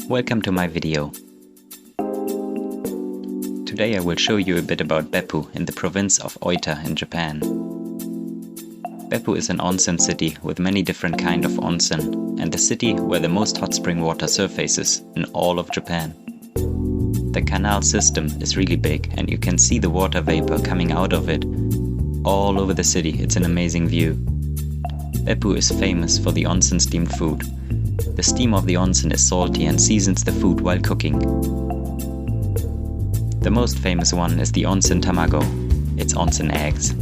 Welcome to my video. Today I will show you a bit about Beppu in the province of Oita in Japan. Beppu is an onsen city with many different kind of onsen and the city where the most hot spring water surfaces in all of Japan. The canal system is really big and you can see the water vapor coming out of it all over the city. It's an amazing view. Beppu is famous for the onsen steamed food. The steam of the onsen is salty and seasons the food while cooking. The most famous one is the onsen tamago, it's onsen eggs.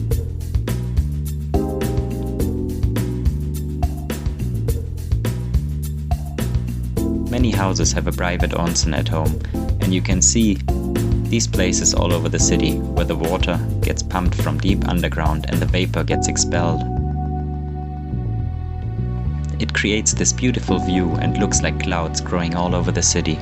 Many houses have a private onsen at home, and you can see these places all over the city where the water gets pumped from deep underground and the vapor gets expelled. It creates this beautiful view and looks like clouds growing all over the city.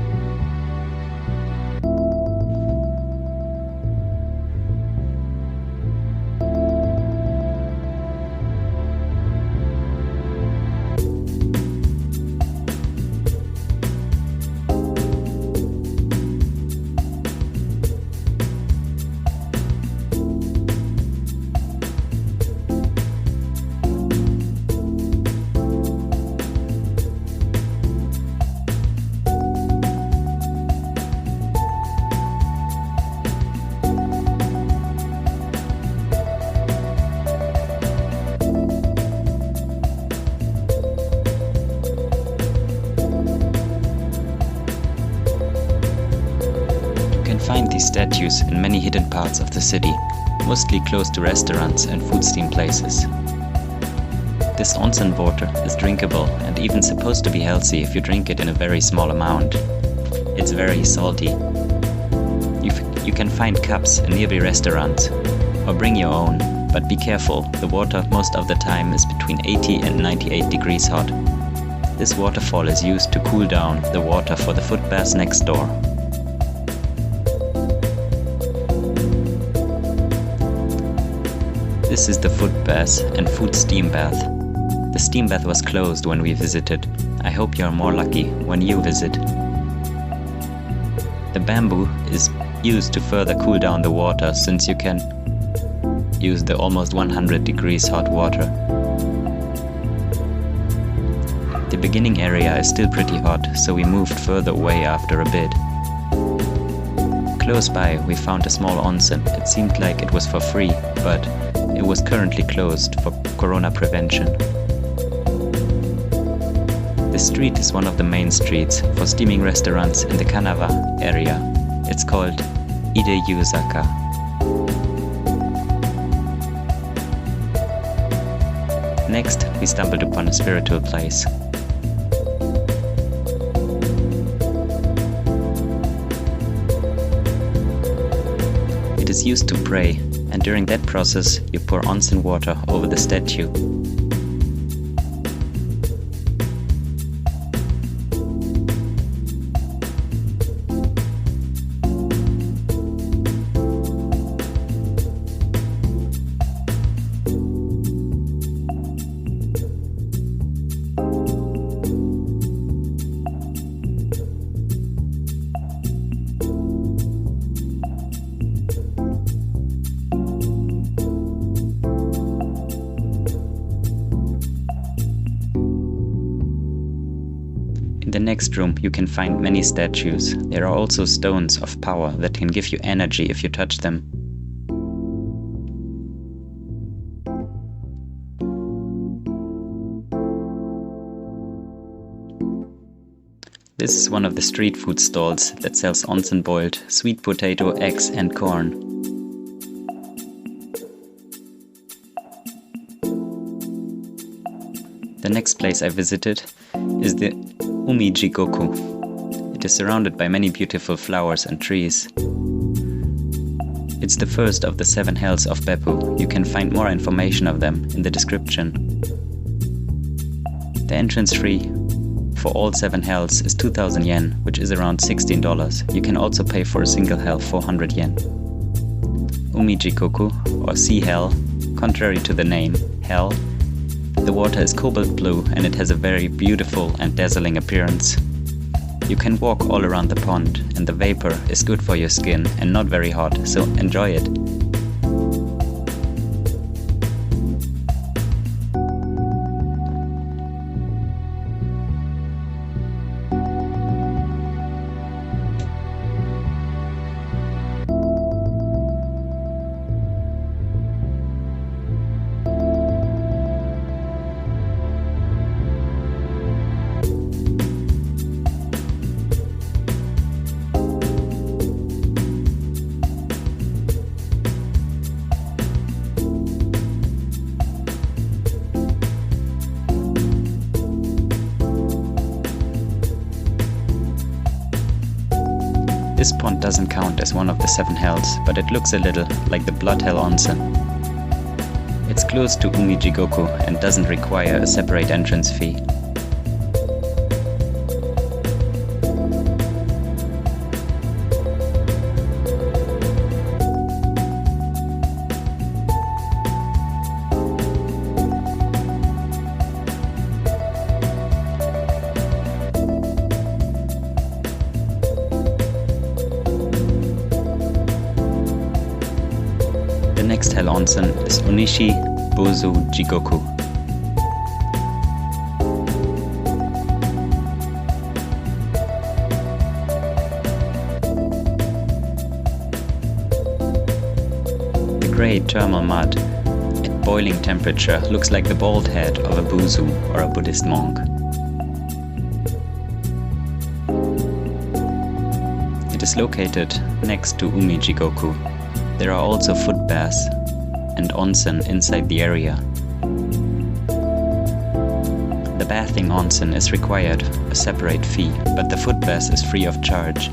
Find these statues in many hidden parts of the city, mostly close to restaurants and food steam places. This onsen water is drinkable and even supposed to be healthy if you drink it in a very small amount. It's very salty. You can find cups in nearby restaurants or bring your own, but be careful, the water most of the time is between 80 and 98 degrees hot. This waterfall is used to cool down the water for the foot baths next door. This is the foot bath and food steam bath. The steam bath was closed when we visited. I hope you are more lucky when you visit. The bamboo is used to further cool down the water since you can use the almost 100 degrees hot water. The beginning area is still pretty hot, so we moved further away after a bit. Close by we found a small onsen. It seemed like it was for free, but it was currently closed for corona prevention. The street is one of the main streets for steaming restaurants in the Kanagawa area. It's called Ide-Yu-Zaka. Next, we stumbled upon a spiritual place. It is used to pray, and during that process you pour onsen water over the statue. In the next room you can find many statues. There are also stones of power that can give you energy if you touch them. This is one of the street food stalls that sells onsen boiled sweet potato, eggs and corn. The next place I visited is the Umi-ji-goku. It is surrounded by many beautiful flowers and trees. It's the first of the 7 hells of Beppu. You can find more information of them in the description. The entrance fee for all 7 hells is 2,000 yen, which is around $16. You can also pay for a single hell 400 yen. Umi-ji-goku, or sea hell, contrary to the name, hell, the water is cobalt blue and it has a very beautiful and dazzling appearance. You can walk all around the pond, and the vapor is good for your skin and not very hot, so enjoy it. This pond doesn't count as one of the 7 hells, but it looks a little like the Blood Hell Onsen. It's close to Umi-Jigoku and doesn't require a separate entrance fee. The next hell onsen is Onishi Bozu Jigoku. The grey thermal mud at boiling temperature looks like the bald head of a Buzu or a Buddhist monk. It is located next to Umi-Jigoku. There are also foot baths and onsen inside the area. The bathing onsen is required a separate fee, but the foot bath is free of charge.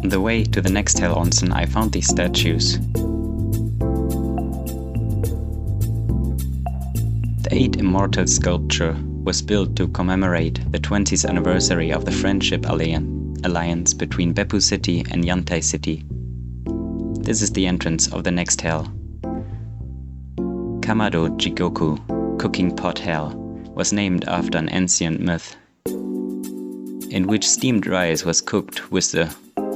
On the way to the next hell onsen, I found these statues. The 8 Immortal sculpture was built to commemorate the 20th anniversary of the Friendship Alliance between Beppu City and Yantai City. This is the entrance of the next hell. Kamado Jigoku, Cooking Pot Hell, was named after an ancient myth, in which steamed rice was cooked with the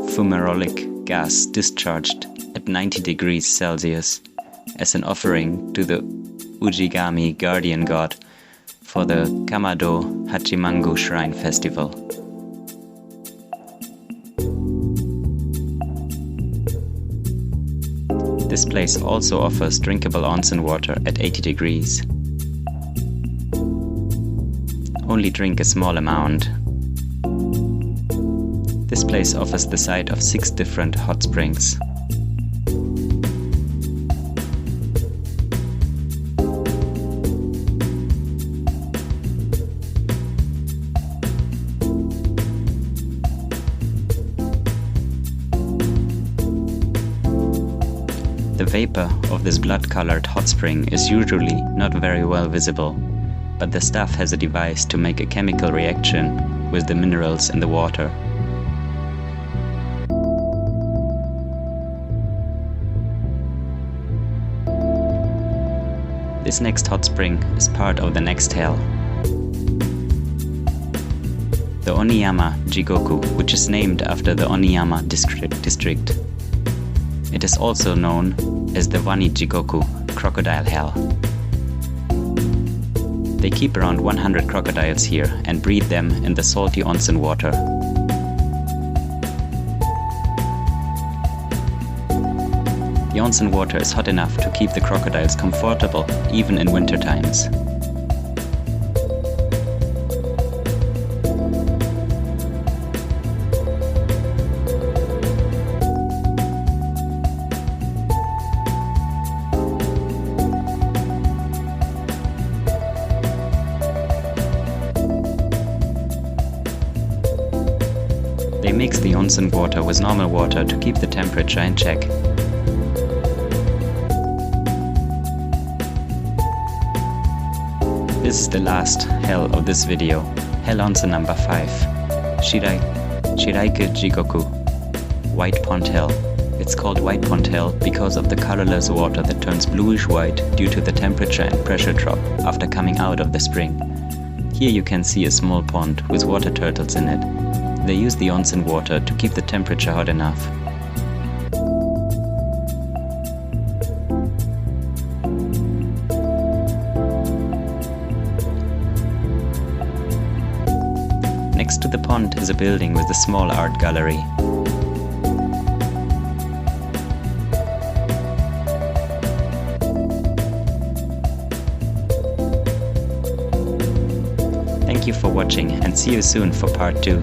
fumarolic gas discharged at 90 degrees Celsius as an offering to the Ujigami guardian god for the Kamado Hachimangu Shrine Festival. This place also offers drinkable onsen water at 80 degrees. Only drink a small amount. This place offers the sight of 6 different hot springs. The vapor of this blood-colored hot spring is usually not very well visible, but the staff has a device to make a chemical reaction with the minerals in the water. This next hot spring is part of the next hell. The Oniyama Jigoku, which is named after the Oniyama district. It is also known as the Wani Jigoku, Crocodile Hell. The They keep around 100 crocodiles here and breed them in the salty onsen water. The onsen water is hot enough to keep the crocodiles comfortable even in winter times. They mix the onsen water with normal water to keep the temperature in check. This is the last hell of this video, Hell Onsen number 5, Shiraike Jigoku, White Pond Hell. It's called White Pond Hell because of the colorless water that turns bluish white due to the temperature and pressure drop after coming out of the spring. Here you can see a small pond with water turtles in it. They use the onsen water to keep the temperature hot enough. Next to the pond is a building with a small art gallery. Thank you for watching and see you soon for part 2.